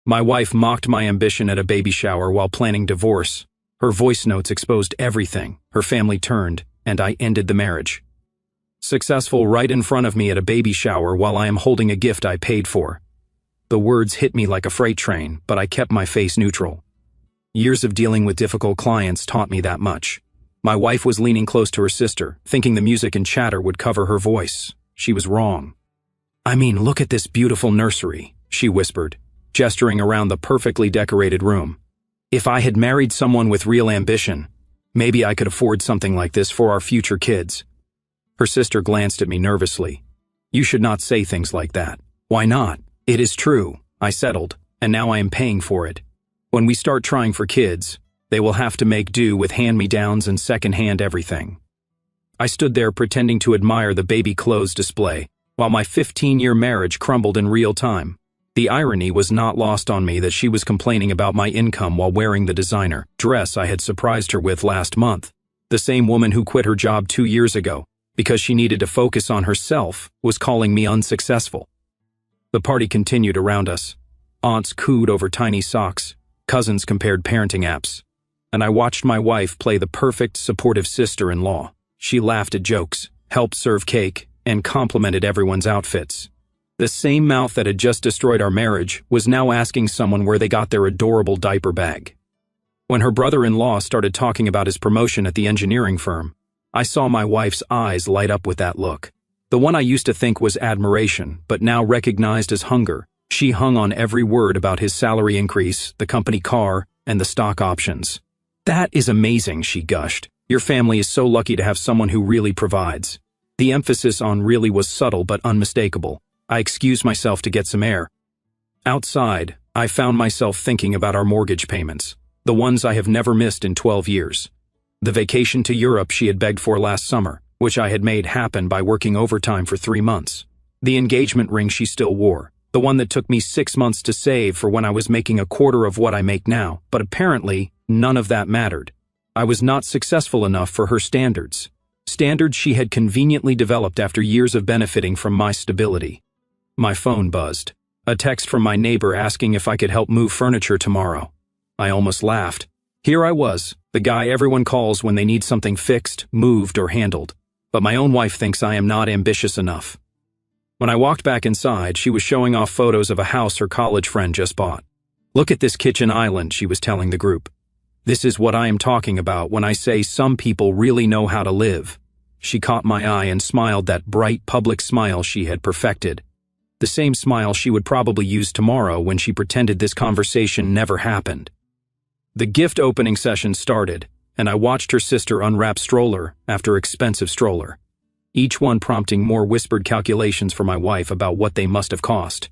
My wife mocked my ambition at a baby shower while planning divorce. Her voice notes exposed everything. Her family turned, and I ended the marriage. Successful right in front of me at a baby shower while I am holding a gift I paid for. The words hit me like a freight train, but I kept my face neutral. Years of dealing with difficult clients taught me that much. My wife was leaning close to her sister, thinking the music and chatter would cover her voice. She was wrong. "I mean, look at this beautiful nursery," she whispered, gesturing around the perfectly decorated room. "If I had married someone with real ambition, maybe I could afford something like this for our future kids." Her sister glanced at me nervously. "You should not say things like that." "Why not? It is true," I settled, "and now I am paying for it. When we start trying for kids, they will have to make do with hand-me-downs and second-hand everything." I stood there pretending to admire the baby clothes display, while my 15-year marriage crumbled in real time. The irony was not lost on me that she was complaining about my income while wearing the designer dress I had surprised her with last month. The same woman who quit her job 2 years ago, because she needed to focus on herself, was calling me unsuccessful. The party continued around us. Aunts cooed over tiny socks, cousins compared parenting apps, and I watched my wife play the perfect, supportive sister-in-law. She laughed at jokes, helped serve cake, and complimented everyone's outfits. The same mouth that had just destroyed our marriage was now asking someone where they got their adorable diaper bag. When her brother-in-law started talking about his promotion at the engineering firm, I saw my wife's eyes light up with that look. The one I used to think was admiration, but now recognized as hunger. She hung on every word about his salary increase, the company car, and the stock options. "That is amazing," she gushed. "Your family is so lucky to have someone who really provides." The emphasis on really was subtle but unmistakable. I excused myself to get some air. Outside, I found myself thinking about our mortgage payments, the ones I have never missed in 12 years. The vacation to Europe she had begged for last summer, which I had made happen by working overtime for 3 months. The engagement ring she still wore, the one that took me 6 months to save for when I was making a quarter of what I make now, but apparently, none of that mattered. I was not successful enough for her standards. Standards she had conveniently developed after years of benefiting from my stability. My phone buzzed. A text from my neighbor asking if I could help move furniture tomorrow. I almost laughed. Here I was, the guy everyone calls when they need something fixed, moved, or handled. But my own wife thinks I am not ambitious enough. When I walked back inside, she was showing off photos of a house her college friend just bought. "Look at this kitchen island," she was telling the group. "This is what I am talking about when I say some people really know how to live." She caught my eye and smiled that bright public smile she had perfected. The same smile she would probably use tomorrow when she pretended this conversation never happened. The gift opening session started, and I watched her sister unwrap stroller after expensive stroller, each one prompting more whispered calculations for my wife about what they must have cost.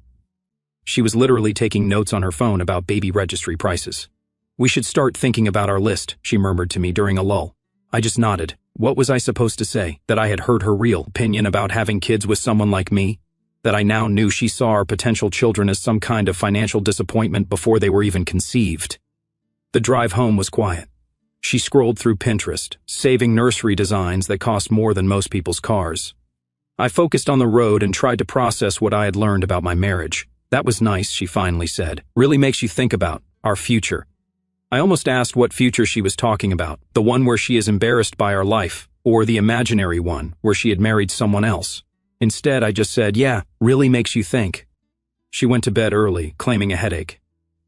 She was literally taking notes on her phone about baby registry prices. "We should start thinking about our list," she murmured to me during a lull. I just nodded. What was I supposed to say? That I had heard her real opinion about having kids with someone like me? That I now knew she saw our potential children as some kind of financial disappointment before they were even conceived? The drive home was quiet. She scrolled through Pinterest, saving nursery designs that cost more than most people's cars. I focused on the road and tried to process what I had learned about my marriage. "That was nice," she finally said. "Really makes you think about our future." I almost asked what future she was talking about, the one where she is embarrassed by our life, or the imaginary one where she had married someone else. Instead, I just said, "Yeah, really makes you think." She went to bed early, claiming a headache.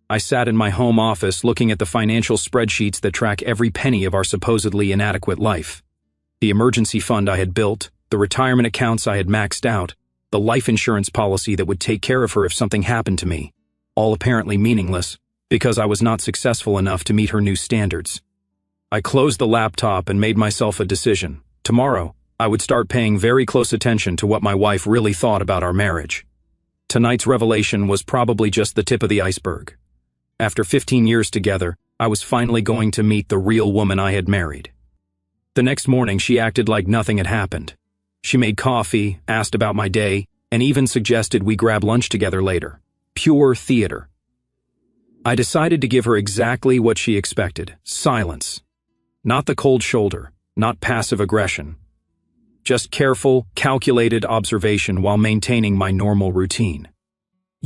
I sat in my home office looking at the financial spreadsheets that track every penny of our supposedly inadequate life. The emergency fund I had built, the retirement accounts I had maxed out, the life insurance policy that would take care of her if something happened to me, all apparently meaningless, because I was not successful enough to meet her new standards. I closed the laptop and made myself a decision. Tomorrow, I would start paying very close attention to what my wife really thought about our marriage. Tonight's revelation was probably just the tip of the iceberg. After 15 years together, I was finally going to meet the real woman I had married. The next morning, she acted like nothing had happened. She made coffee, asked about my day, and even suggested we grab lunch together later. Pure theater. I decided to give her exactly what she expected: silence. Not the cold shoulder, not passive aggression. Just careful, calculated observation while maintaining my normal routine.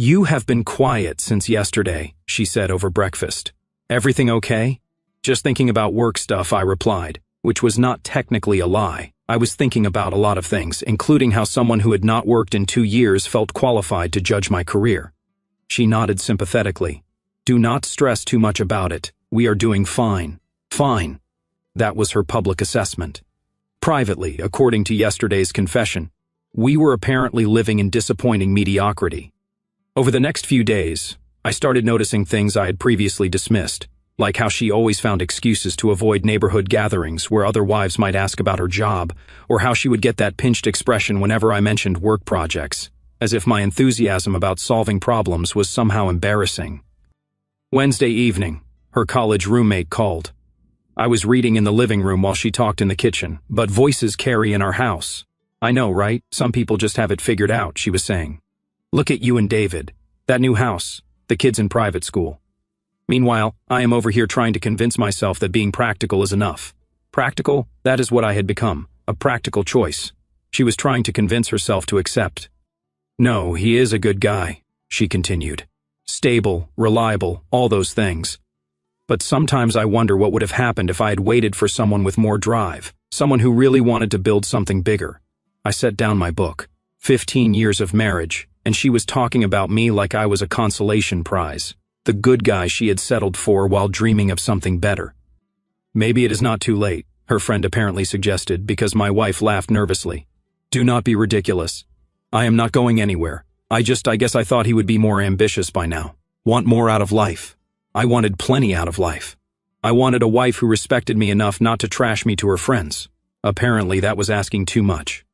"You have been quiet since yesterday," she said over breakfast. "Everything okay?" "Just thinking about work stuff," I replied, which was not technically a lie. I was thinking about a lot of things, including how someone who had not worked in 2 years felt qualified to judge my career. She nodded sympathetically. "Do not stress too much about it. We are doing fine." Fine. That was her public assessment. Privately, according to yesterday's confession, we were apparently living in disappointing mediocrity. Over the next few days, I started noticing things I had previously dismissed, like how she always found excuses to avoid neighborhood gatherings where other wives might ask about her job, or how she would get that pinched expression whenever I mentioned work projects, as if my enthusiasm about solving problems was somehow embarrassing. Wednesday evening, her college roommate called. I was reading in the living room while she talked in the kitchen, but voices carry in our house. "I know, right? Some people just have it figured out," she was saying. "Look at you and David. That new house, the kids in private school. Meanwhile, I am over here trying to convince myself that being practical is enough. Practical, that is what I had become, a practical choice." She was trying to convince herself to accept. "No, he is a good guy," she continued. "Stable, reliable, all those things. But sometimes I wonder what would have happened if I had waited for someone with more drive, someone who really wanted to build something bigger." I set down my book, 15 Years of Marriage, and she was talking about me like I was a consolation prize, the good guy she had settled for while dreaming of something better. "Maybe it is not too late," her friend apparently suggested, because my wife laughed nervously. "Do not be ridiculous. I am not going anywhere. I guess I thought he would be more ambitious by now. Want more out of life. I wanted plenty out of life. I wanted a wife who respected me enough not to trash me to her friends. Apparently that was asking too much."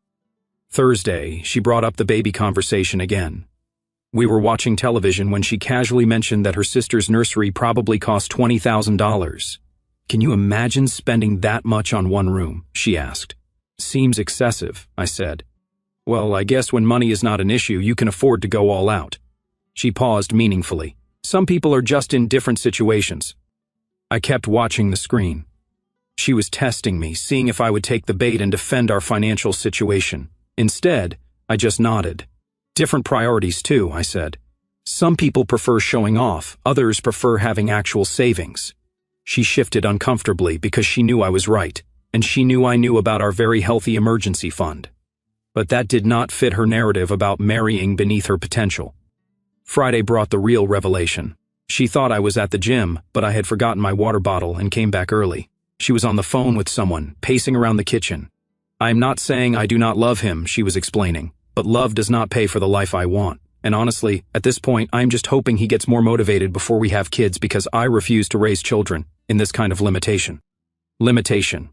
Thursday, she brought up the baby conversation again. We were watching television when she casually mentioned that her sister's nursery probably cost $20,000. "Can you imagine spending that much on one room?" she asked. "Seems excessive," I said. "Well, I guess when money is not an issue, you can afford to go all out." She paused meaningfully. "Some people are just in different situations." I kept watching the screen. She was testing me, seeing if I would take the bait and defend our financial situation. Instead, I just nodded. "Different priorities too," I said. "Some people prefer showing off, others prefer having actual savings." She shifted uncomfortably because she knew I was right, and she knew I knew about our very healthy emergency fund. But that did not fit her narrative about marrying beneath her potential. Friday brought the real revelation. She thought I was at the gym, but I had forgotten my water bottle and came back early. She was on the phone with someone, pacing around the kitchen. "I am not saying I do not love him," she was explaining, "but love does not pay for the life I want. And honestly, at this point, I am just hoping he gets more motivated before we have kids because I refuse to raise children in this kind of limitation." Limitation.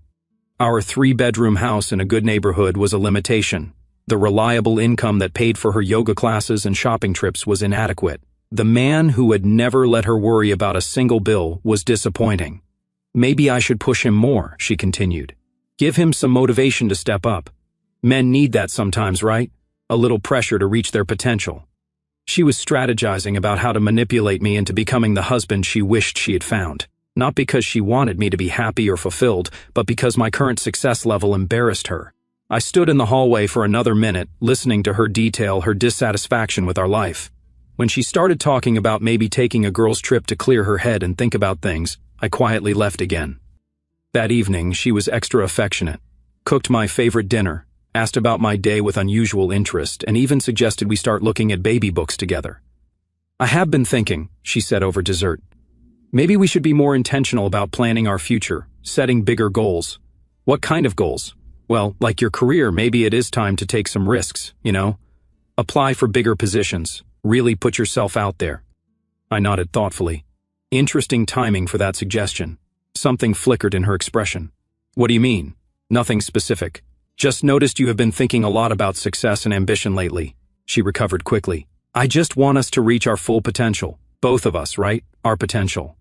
Our 3-bedroom house in a good neighborhood was a limitation. The reliable income that paid for her yoga classes and shopping trips was inadequate. The man who had never let her worry about a single bill was disappointing. "Maybe I should push him more," she continued. "Give him some motivation to step up. Men need that sometimes, right? A little pressure to reach their potential." She was strategizing about how to manipulate me into becoming the husband she wished she had found. Not because she wanted me to be happy or fulfilled, but because my current success level embarrassed her. I stood in the hallway for another minute, listening to her detail her dissatisfaction with our life. When she started talking about maybe taking a girl's trip to clear her head and think about things, I quietly left again. That evening, she was extra affectionate, cooked my favorite dinner, asked about my day with unusual interest, and even suggested we start looking at baby books together. "I have been thinking," she said over dessert. "Maybe we should be more intentional about planning our future, setting bigger goals." "What kind of goals?" "Well, like your career, maybe it is time to take some risks, you know? Apply for bigger positions, really put yourself out there." I nodded thoughtfully. Interesting timing for that suggestion. Something flickered in her expression. "What do you mean?" "Nothing specific. Just noticed you have been thinking a lot about success and ambition lately." She recovered quickly. "I just want us to reach our full potential. Both of us, right? Our potential."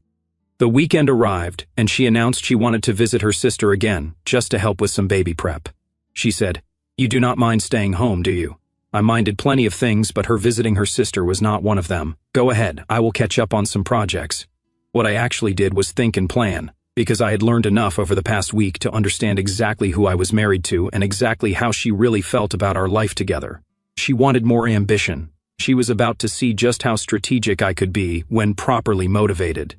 The weekend arrived, and she announced she wanted to visit her sister again, just to help with some baby prep. She said, "You do not mind staying home, do you?" I minded plenty of things, but her visiting her sister was not one of them. "Go ahead, I will catch up on some projects." What I actually did was think and plan, because I had learned enough over the past week to understand exactly who I was married to and exactly how she really felt about our life together. She wanted more ambition. She was about to see just how strategic I could be when properly motivated.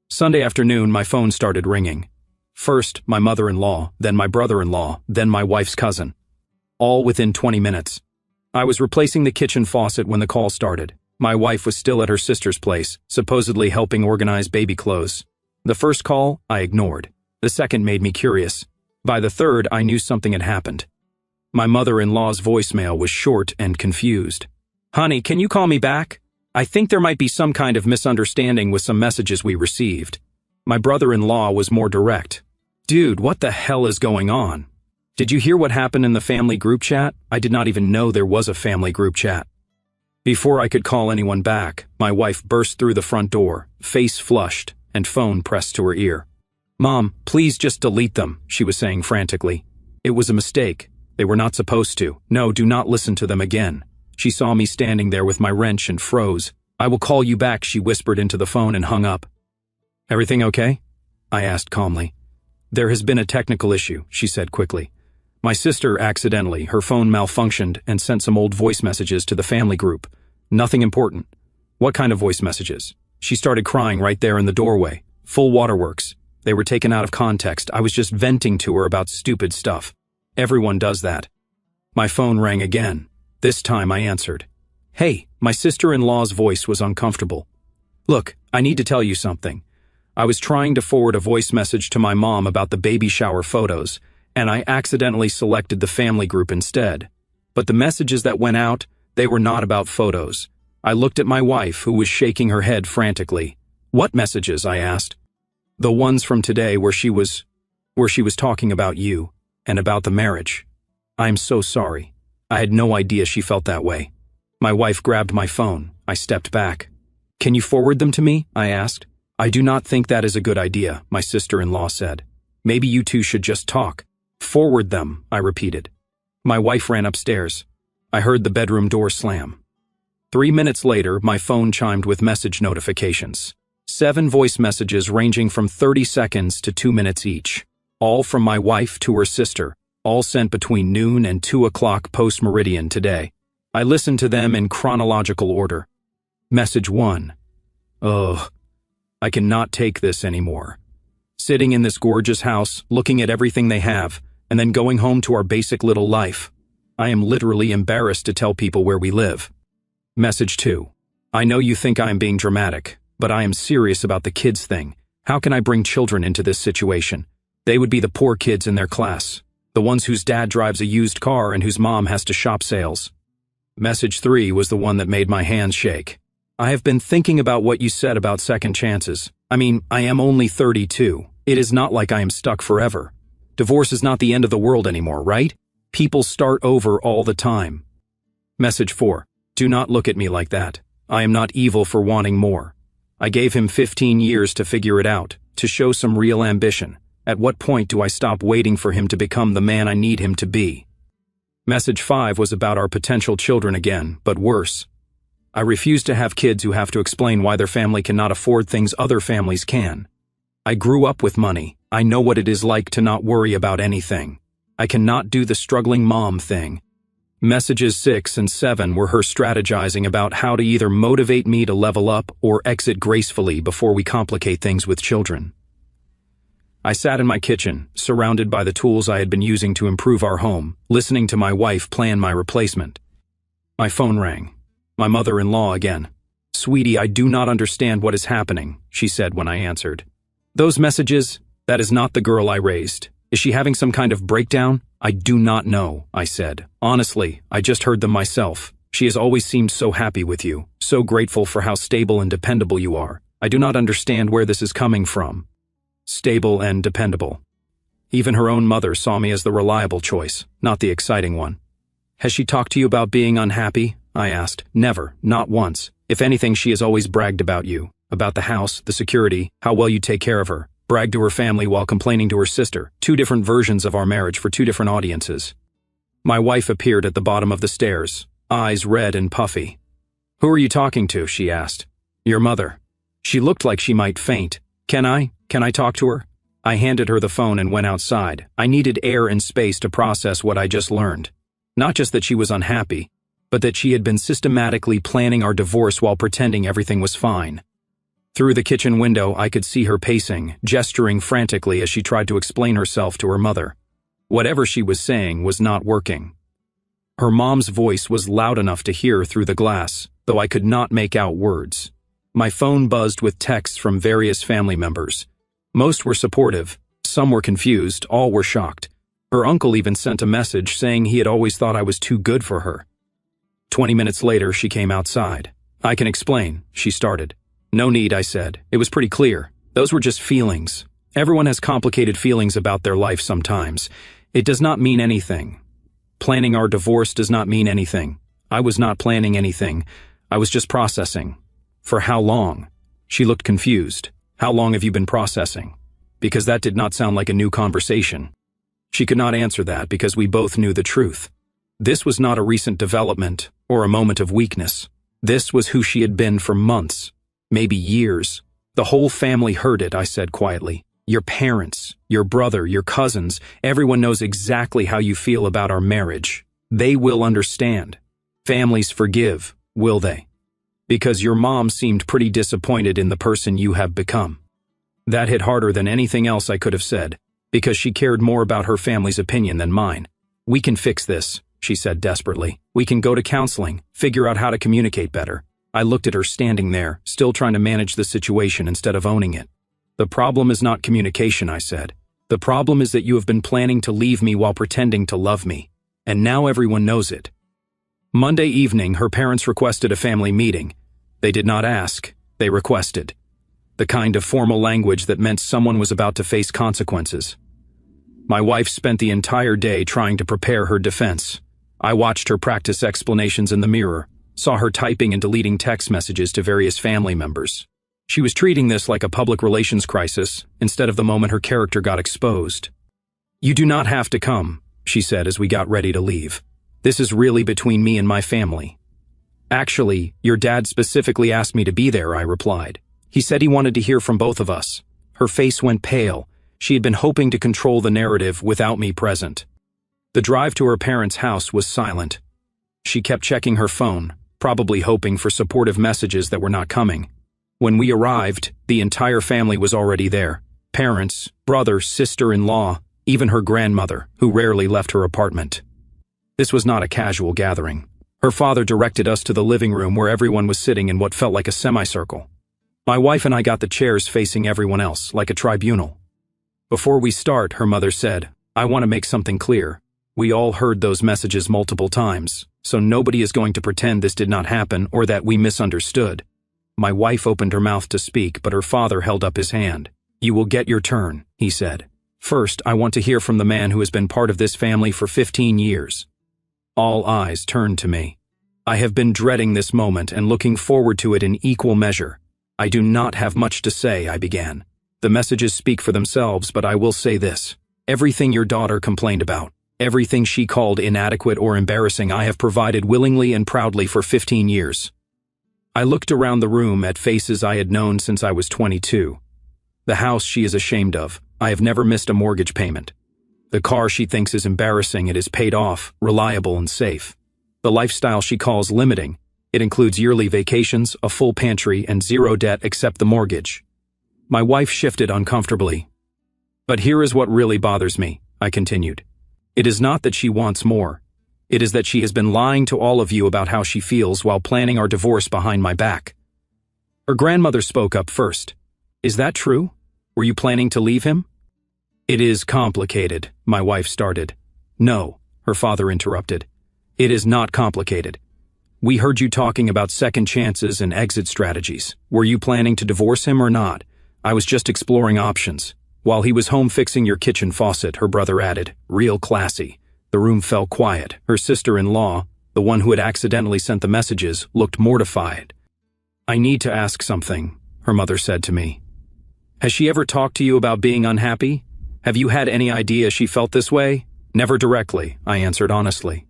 Sunday afternoon, my phone started ringing. First, my mother-in-law, then my brother-in-law, then my wife's cousin. All within 20 minutes. I was replacing the kitchen faucet when the call started. My wife was still at her sister's place, supposedly helping organize baby clothes. The first call, I ignored. The second made me curious. By the third, I knew something had happened. My mother-in-law's voicemail was short and confused. "Honey, can you call me back? I think there might be some kind of misunderstanding with some messages we received." My brother-in-law was more direct. "Dude, what the hell is going on? Did you hear what happened in the family group chat? I did not even know there was a family group chat." Before I could call anyone back, my wife burst through the front door, face flushed, and phone pressed to her ear. "Mom, please just delete them," she was saying frantically. "It was a mistake. They were not supposed to. No, do not listen to them again." She saw me standing there with my wrench and froze. "I will call you back," she whispered into the phone and hung up. "Everything okay?" I asked calmly. "There has been a technical issue," she said quickly. "My sister accidentally, her phone malfunctioned and sent some old voice messages to the family group. Nothing important." "What kind of voice messages?" She started crying right there in the doorway. Full waterworks. They were taken out of context. I was just venting to her about stupid stuff. Everyone does that. My phone rang again. This time I answered. "Hey," my sister-in-law's voice was uncomfortable. "Look, I need to tell you something. I was trying to forward a voice message to my mom about the baby shower photos, and I accidentally selected the family group instead. But the messages that went out, they were not about photos." I looked at my wife, who was shaking her head frantically. "What messages?" I asked. "The ones from today where she was talking about you, and about the marriage. I'm so sorry. I had no idea she felt that way." My wife grabbed my phone. I stepped back. "Can you forward them to me?" I asked. "I do not think that is a good idea," my sister-in-law said. "Maybe you two should just talk." "Forward them," I repeated. My wife ran upstairs. I heard the bedroom door slam. 3 minutes later, my phone chimed with message notifications. 7 voice messages ranging from 30 seconds to 2 minutes each. All from my wife to her sister, all sent between noon and 2 o'clock post-meridian today. I listened to them in chronological order. Message 1. "Ugh, I cannot take this anymore. Sitting in this gorgeous house, looking at everything they have, and then going home to our basic little life. I am literally embarrassed to tell people where we live." Message 2. "I know you think I am being dramatic, but I am serious about the kids thing. How can I bring children into this situation? They would be the poor kids in their class, the ones whose dad drives a used car and whose mom has to shop sales." Message 3 was the one that made my hands shake. "I have been thinking about what you said about second chances. I mean, I am only 32. It is not like I am stuck forever. Divorce is not the end of the world anymore, right? People start over all the time." Message 4. "Do not look at me like that. I am not evil for wanting more. I gave him 15 years to figure it out, to show some real ambition. At what point do I stop waiting for him to become the man I need him to be?" Message 5 was about our potential children again, but worse. "I refuse to have kids who have to explain why their family cannot afford things other families can. I grew up with money. I know what it is like to not worry about anything. I cannot do the struggling mom thing." Messages 6 and 7 were her strategizing about how to either motivate me to level up or exit gracefully before we complicate things with children. I sat in my kitchen, surrounded by the tools I had been using to improve our home, listening to my wife plan my replacement. My phone rang. My mother-in-law again. "Sweetie, I do not understand what is happening," she said when I answered. "Those messages, that is not the girl I raised. Is she having some kind of breakdown?" "I do not know," I said. "Honestly, I just heard them myself. She has always seemed so happy with you, so grateful for how stable and dependable you are. I do not understand where this is coming from." Stable and dependable. Even her own mother saw me as the reliable choice, not the exciting one. "Has she talked to you about being unhappy?" I asked. "Never, not once. If anything, she has always bragged about you, about the house, the security, how well you take care of her. Bragged to her family while complaining to her sister. 2 different versions of our marriage for 2 different audiences." My wife appeared at the bottom of the stairs, eyes red and puffy. "Who are you talking to?" she asked. "Your mother." She looked like she might faint. Can I talk to her?" I handed her the phone and went outside. I needed air and space to process what I just learned. Not just that she was unhappy, but that she had been systematically planning our divorce while pretending everything was fine. Through the kitchen window, I could see her pacing, gesturing frantically as she tried to explain herself to her mother. Whatever she was saying was not working. Her mom's voice was loud enough to hear through the glass, though I could not make out words. My phone buzzed with texts from various family members. Most were supportive, some were confused, all were shocked. Her uncle even sent a message saying he had always thought I was too good for her. 20 minutes later, she came outside. "I can explain," she started. "No need," I said. "It was pretty clear. Those were just feelings. Everyone has complicated feelings about their life sometimes. It does not mean anything. Planning our divorce does not mean anything. I was not planning anything. I was just processing." "For how long?" She looked confused. "How long have you been processing?" Because that did not sound like a new conversation. She could not answer that because we both knew the truth. This was not a recent development or a moment of weakness. This was who she had been for months, maybe years. "The whole family heard it," I said quietly. "Your parents, your brother, your cousins, everyone knows exactly how you feel about our marriage. They will understand. Families forgive, will they? Because your mom seemed pretty disappointed in the person you have become." That hit harder than anything else I could have said, because she cared more about her family's opinion than mine. "We can fix this," she said desperately. "We can go to counseling, figure out how to communicate better." I looked at her standing there, still trying to manage the situation instead of owning it. "The problem is not communication," I said. "The problem is that you have been planning to leave me while pretending to love me. And now everyone knows it." Monday evening, her parents requested a family meeting. They did not ask, they requested. The kind of formal language that meant someone was about to face consequences. My wife spent the entire day trying to prepare her defense. I watched her practice explanations in the mirror, saw her typing and deleting text messages to various family members. She was treating this like a public relations crisis instead of the moment her character got exposed. "You do not have to come," she said as we got ready to leave. "This is really between me and my family." "Actually, your dad specifically asked me to be there," I replied. "He said he wanted to hear from both of us." Her face went pale. She had been hoping to control the narrative without me present. The drive to her parents' house was silent. She kept checking her phone, probably hoping for supportive messages that were not coming. When we arrived, the entire family was already there. Parents, brother, sister-in-law, even her grandmother, who rarely left her apartment. This was not a casual gathering. Her father directed us to the living room where everyone was sitting in what felt like a semicircle. My wife and I got the chairs facing everyone else, like a tribunal. "Before we start," her mother said, "I want to make something clear. We all heard those messages multiple times, so nobody is going to pretend this did not happen or that we misunderstood." My wife opened her mouth to speak, but her father held up his hand. "You will get your turn," he said. "First, I want to hear from the man who has been part of this family for 15 years. All eyes turned to me. I have been dreading this moment and looking forward to it in equal measure. "I do not have much to say," I began. "The messages speak for themselves, but I will say this. Everything your daughter complained about, everything she called inadequate or embarrassing, I have provided willingly and proudly for 15 years. I looked around the room at faces I had known since I was 22. The house she is ashamed of. I have never missed a mortgage payment. The car she thinks is embarrassing, it is paid off, reliable and safe. The lifestyle she calls limiting. It includes yearly vacations, a full pantry, and zero debt except the mortgage." My wife shifted uncomfortably. "But here is what really bothers me," I continued. "It is not that she wants more. It is that she has been lying to all of you about how she feels while planning our divorce behind my back." Her grandmother spoke up first. "Is that true? Were you planning to leave him?" "It is complicated," my wife started. "No," her father interrupted. "It is not complicated. We heard you talking about second chances and exit strategies. Were you planning to divorce him or not? I was just exploring options. While he was home fixing your kitchen faucet," her brother added, real classy. The room fell quiet. Her sister-in-law, the one who had accidentally sent the messages, looked mortified. "I need to ask something," her mother said to me. "Has she ever talked to you about being unhappy? Have you had any idea she felt this way?" "Never directly," I answered honestly.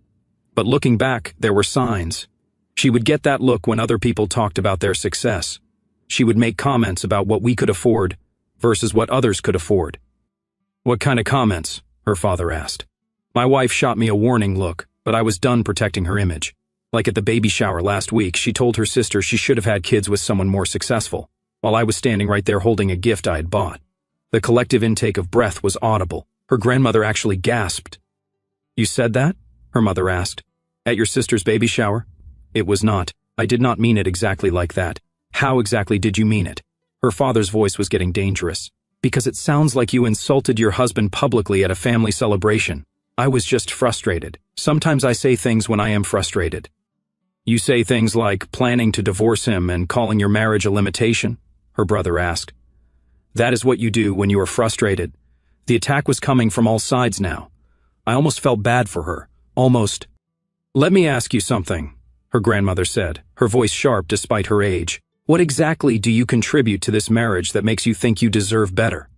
But looking back, there were signs. She would get that look when other people talked about their success. She would make comments about what we could afford versus what others could afford. "What kind of comments?" her father asked. My wife shot me a warning look, but I was done protecting her image. Like at the baby shower last week, she told her sister she should have had kids with someone more successful, while I was standing right there holding a gift I had bought. The collective intake of breath was audible. Her grandmother actually gasped. "You said that?" her mother asked. "At your sister's baby shower?" "It was not. I did not mean it exactly like that." "How exactly did you mean it?" Her father's voice was getting dangerous. "Because it sounds like you insulted your husband publicly at a family celebration. I was just frustrated. Sometimes I say things when I am frustrated." "You say things like planning to divorce him and calling your marriage a limitation?" her brother asked. "That is what you do when you are frustrated." The attack was coming from all sides now. I almost felt bad for her. Almost. "Let me ask you something," her grandmother said, her voice sharp despite her age. "What exactly do you contribute to this marriage that makes you think you deserve better?"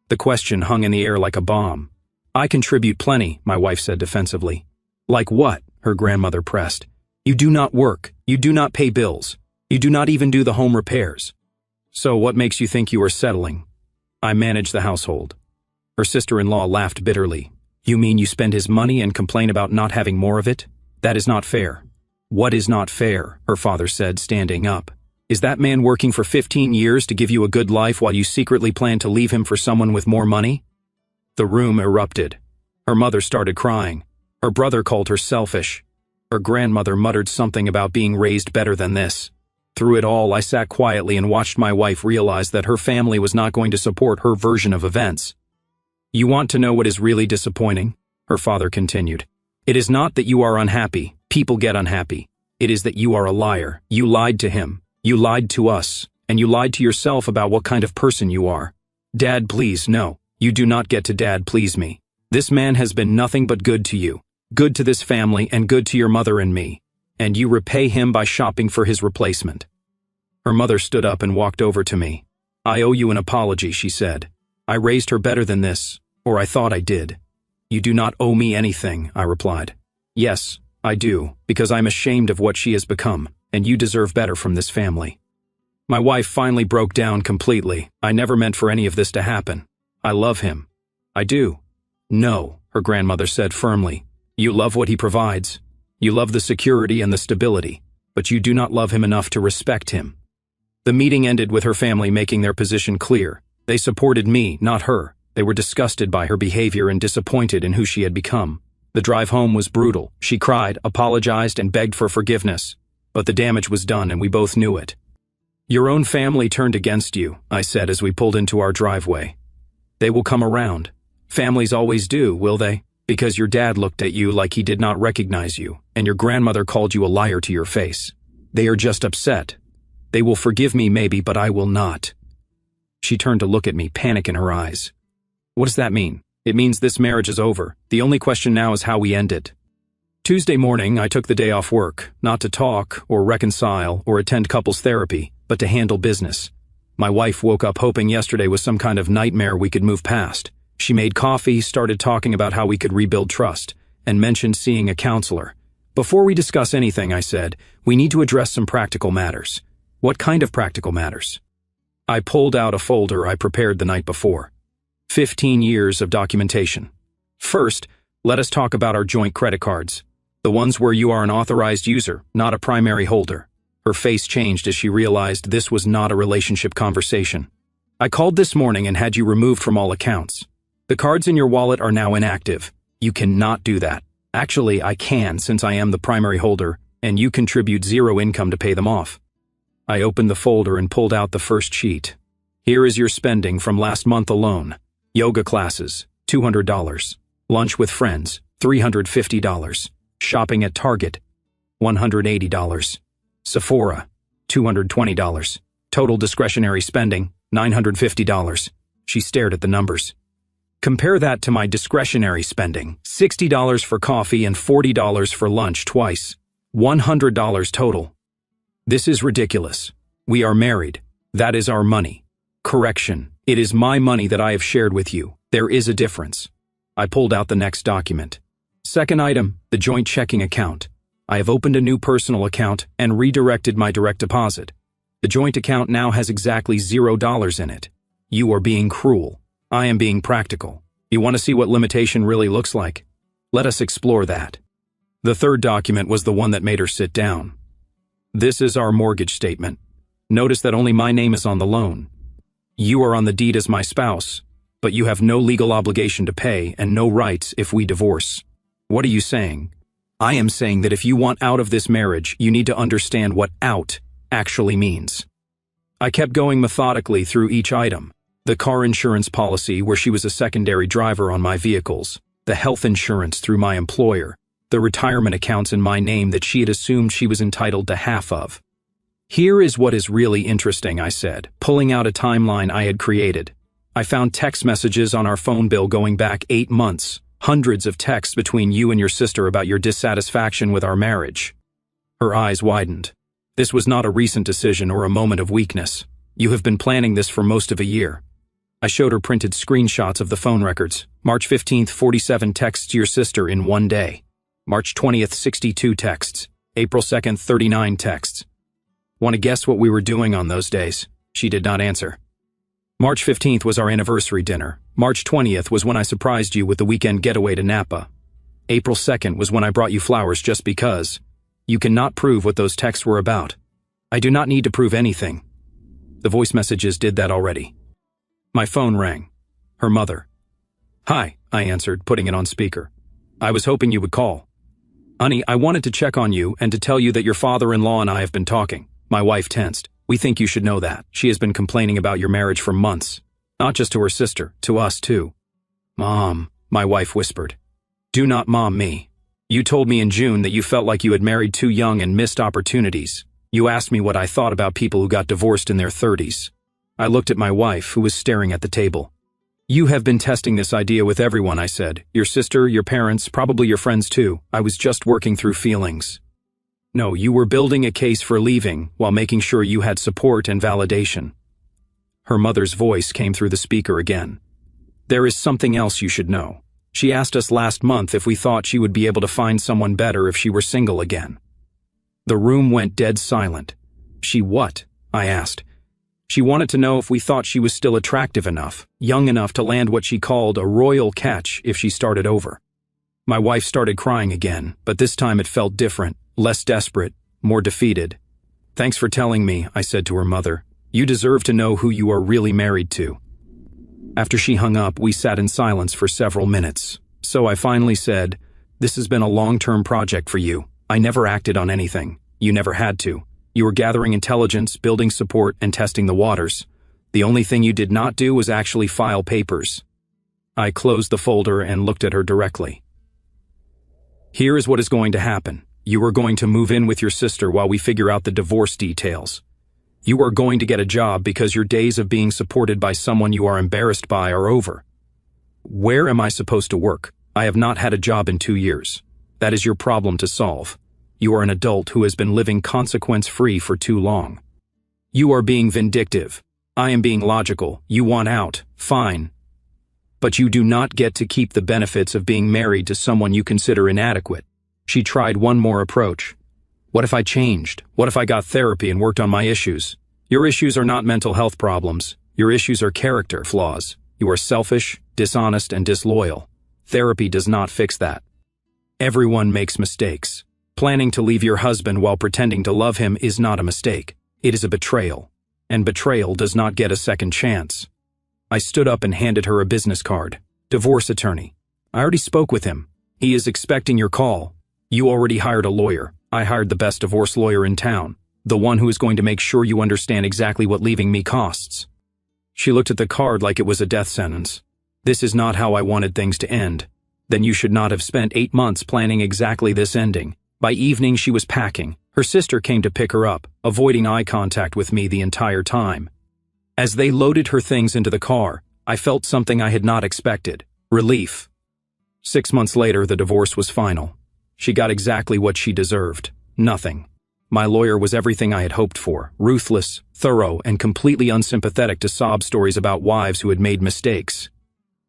The question hung in the air like a bomb. "I contribute plenty," my wife said defensively. "Like what?" her grandmother pressed. "You do not work. You do not pay bills. You do not even do the home repairs. So what makes you think you are settling?" "I manage the household." Her sister-in-law laughed bitterly. "You mean you spend his money and complain about not having more of it? That is not fair." "What is not fair?" her father said, standing up. "Is that man working for 15 years to give you a good life while you secretly plan to leave him for someone with more money?" The room erupted. Her mother started crying. Her brother called her selfish. Her grandmother muttered something about being raised better than this. Through it all, I sat quietly and watched my wife realize that her family was not going to support her version of events. "You want to know what is really disappointing?" her father continued. "It is not that you are unhappy. People get unhappy. It is that you are a liar. You lied to him. You lied to us. And you lied to yourself about what kind of person you are. Dad, please, no. You do not get to dad, please me. This man has been nothing but good to you. Good to this family and good to your mother and me. And you repay him by shopping for his replacement." Her mother stood up and walked over to me. "I owe you an apology," she said. "I raised her better than this, or I thought I did." "You do not owe me anything," I replied. "Yes, I do, because I'm ashamed of what she has become, and you deserve better from this family." My wife finally broke down completely. "I never meant for any of this to happen. I love him. I do." "No," her grandmother said firmly. "You love what he provides. You love the security and the stability, but you do not love him enough to respect him." The meeting ended with her family making their position clear. They supported me, not her. They were disgusted by her behavior and disappointed in who she had become. The drive home was brutal. She cried, apologized, and begged for forgiveness. But the damage was done, and we both knew it. "Your own family turned against you," I said as we pulled into our driveway. "They will come around. Families always do, will they? Because your dad looked at you like he did not recognize you, and your grandmother called you a liar to your face. They are just upset. They will forgive me maybe, but I will not." She turned to look at me, panic in her eyes. "What does that mean?" "It means this marriage is over. The only question now is how we end it." Tuesday morning, I took the day off work, not to talk, or reconcile, or attend couples therapy, but to handle business. My wife woke up hoping yesterday was some kind of nightmare we could move past. She made coffee, started talking about how we could rebuild trust, and mentioned seeing a counselor. "Before we discuss anything," I said, "we need to address some practical matters." "What kind of practical matters?" I pulled out a folder I prepared the night before. 15 years of documentation. "First, let us talk about our joint credit cards. The ones where you are an authorized user, not a primary holder." Her face changed as she realized this was not a relationship conversation. "I called this morning and had you removed from all accounts. The cards in your wallet are now inactive. You cannot do that. Actually, I can since I am the primary holder, and you contribute zero income to pay them off." I opened the folder and pulled out the first sheet. "Here is your spending from last month alone. Yoga classes, $200. Lunch with friends, $350. Shopping at Target, $180. Sephora, $220. Total discretionary spending, $950. She stared at the numbers. "Compare that to my discretionary spending, $60 for coffee and $40 for lunch twice. $100 total. This is ridiculous. We are married. That is our money. Correction, it is my money that I have shared with you. There is a difference." I pulled out the next document. Second item, the joint checking account. I have opened a new personal account and redirected my direct deposit. The joint account now has exactly $0 in it. You are being cruel. I am being practical. You want to see what limitation really looks like? Let us explore that. The third document was the one that made her sit down. This is our mortgage statement. Notice that only my name is on the loan. You are on the deed as my spouse, but you have no legal obligation to pay and no rights if we divorce. What are you saying? I am saying that if you want out of this marriage, you need to understand what out actually means. I kept going methodically through each item. The car insurance policy where she was a secondary driver on my vehicles, the health insurance through my employer, the retirement accounts in my name that she had assumed she was entitled to half of. Here is what is really interesting, I said, pulling out a timeline I had created. I found text messages on our phone bill going back 8 months, hundreds of texts between you and your sister about your dissatisfaction with our marriage. Her eyes widened. This was not a recent decision or a moment of weakness. You have been planning this for most of a year. I showed her printed screenshots of the phone records. March 15th, 47 texts to your sister in one day. March 20th, 62 texts. April 2nd, 39 texts. Want to guess what we were doing on those days? She did not answer. March 15th was our anniversary dinner. March 20th was when I surprised you with the weekend getaway to Napa. April 2nd was when I brought you flowers just because. You cannot prove what those texts were about. I do not need to prove anything. The voice messages did that already. My phone rang. Her mother. Hi, I answered, putting it on speaker. I was hoping you would call. Honey, I wanted to check on you and to tell you that your father-in-law and I have been talking. My wife tensed. We think you should know that. She has been complaining about your marriage for months. Not just to her sister, to us too. Mom, my wife whispered. Do not mom me. You told me in June that you felt like you had married too young and missed opportunities. You asked me what I thought about people who got divorced in their 30s. I looked at my wife, who was staring at the table. You have been testing this idea with everyone, I said. Your sister, your parents, probably your friends too. I was just working through feelings. No, you were building a case for leaving while making sure you had support and validation. Her mother's voice came through the speaker again. There is something else you should know. She asked us last month if we thought she would be able to find someone better if she were single again. The room went dead silent. She what? I asked. She wanted to know if we thought she was still attractive enough, young enough to land what she called a royal catch if she started over. My wife started crying again, but this time it felt different, less desperate, more defeated. Thanks for telling me, I said to her mother. You deserve to know who you are really married to. After she hung up, we sat in silence for several minutes. So I finally said, this has been a long-term project for you. I never acted on anything. You never had to. You were gathering intelligence, building support, and testing the waters. The only thing you did not do was actually file papers. I closed the folder and looked at her directly. Here is what is going to happen. You are going to move in with your sister while we figure out the divorce details. You are going to get a job because your days of being supported by someone you are embarrassed by are over. Where am I supposed to work? I have not had a job in 2 years. That is your problem to solve. You are an adult who has been living consequence-free for too long. You are being vindictive. I am being logical. You want out. Fine. But you do not get to keep the benefits of being married to someone you consider inadequate. She tried one more approach. What if I changed? What if I got therapy and worked on my issues? Your issues are not mental health problems. Your issues are character flaws. You are selfish, dishonest, and disloyal. Therapy does not fix that. Everyone makes mistakes. Planning to leave your husband while pretending to love him is not a mistake. It is a betrayal. And betrayal does not get a second chance. I stood up and handed her a business card. Divorce attorney. I already spoke with him. He is expecting your call. You already hired a lawyer. I hired the best divorce lawyer in town. The one who is going to make sure you understand exactly what leaving me costs. She looked at the card like it was a death sentence. This is not how I wanted things to end. Then you should not have spent 8 months planning exactly this ending. By evening she was packing. Her sister came to pick her up, avoiding eye contact with me the entire time. As they loaded her things into the car, I felt something I had not expected. Relief. 6 months later, the divorce was final. She got exactly what she deserved. Nothing. My lawyer was everything I had hoped for. Ruthless, thorough, and completely unsympathetic to sob stories about wives who had made mistakes.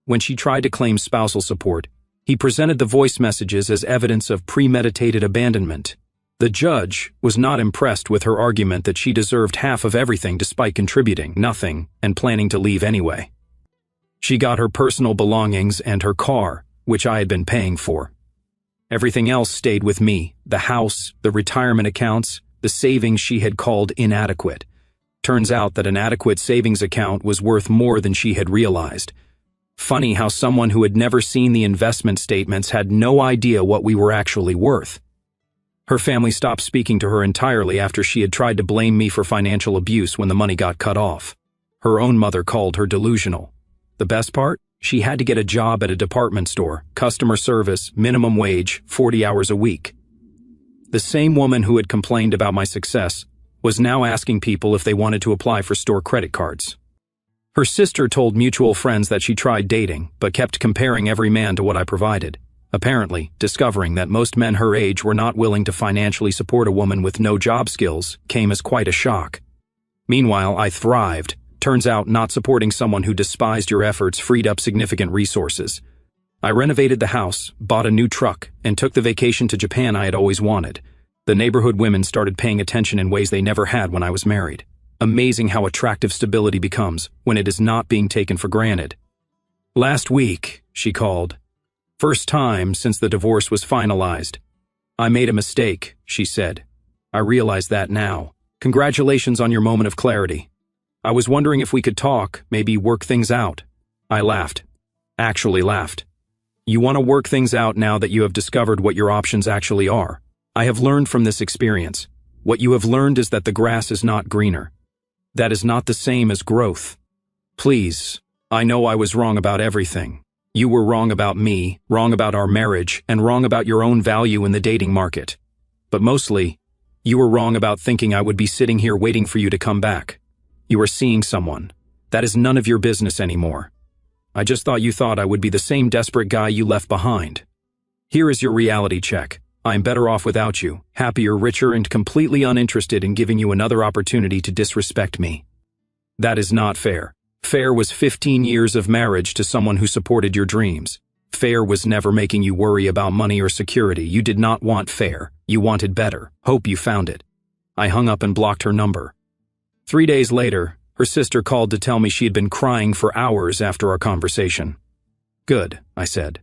When she tried to claim spousal support, he presented the voice messages as evidence of premeditated abandonment. The judge was not impressed with her argument that she deserved half of everything despite contributing nothing and planning to leave anyway. She got her personal belongings and her car, which I had been paying for. Everything else stayed with me: the house, the retirement accounts, the savings she had called inadequate. Turns out that an adequate savings account was worth more than she had realized. Funny how someone who had never seen the investment statements had no idea what we were actually worth. Her family stopped speaking to her entirely after she had tried to blame me for financial abuse when the money got cut off. Her own mother called her delusional. The best part? She had to get a job at a department store, customer service, minimum wage, 40 hours a week. The same woman who had complained about my success was now asking people if they wanted to apply for store credit cards. Her sister told mutual friends that she tried dating, but kept comparing every man to what I provided. Apparently, discovering that most men her age were not willing to financially support a woman with no job skills came as quite a shock. Meanwhile, I thrived. Turns out not supporting someone who despised your efforts freed up significant resources. I renovated the house, bought a new truck, and took the vacation to Japan I had always wanted. The neighborhood women started paying attention in ways they never had when I was married. Amazing how attractive stability becomes when it is not being taken for granted. Last week, she called. First time since the divorce was finalized. I made a mistake, she said. I realize that now. Congratulations on your moment of clarity. I was wondering if we could talk, maybe work things out. I laughed. Actually laughed. You want to work things out now that you have discovered what your options actually are. I have learned from this experience. What you have learned is that the grass is not greener. That is not the same as growth. Please, I know I was wrong about everything. You were wrong about me, wrong about our marriage, and wrong about your own value in the dating market. But mostly, you were wrong about thinking I would be sitting here waiting for you to come back. You are seeing someone. That is none of your business anymore. I just thought you thought I would be the same desperate guy you left behind. Here is your reality check. I am better off without you, happier, richer, and completely uninterested in giving you another opportunity to disrespect me. That is not fair. Fair was 15 years of marriage to someone who supported your dreams. Fair was never making you worry about money or security. You did not want fair. You wanted better. Hope you found it. I hung up and blocked her number. 3 days later, her sister called to tell me she had been crying for hours after our conversation. Good, I said.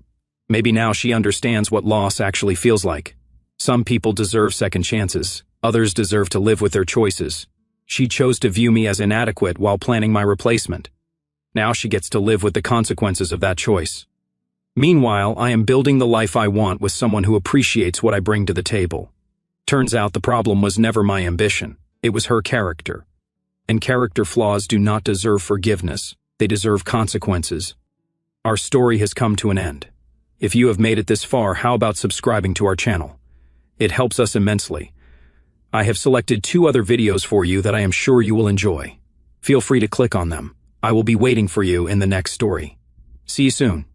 Maybe now she understands what loss actually feels like. Some people deserve second chances. Others deserve to live with their choices. She chose to view me as inadequate while planning my replacement. Now she gets to live with the consequences of that choice. Meanwhile, I am building the life I want with someone who appreciates what I bring to the table. Turns out the problem was never my ambition. It was her character. And character flaws do not deserve forgiveness. They deserve consequences. Our story has come to an end. If you have made it this far, how about subscribing to our channel? It helps us immensely. I have selected 2 other videos for you that I am sure you will enjoy. Feel free to click on them. I will be waiting for you in the next story. See you soon.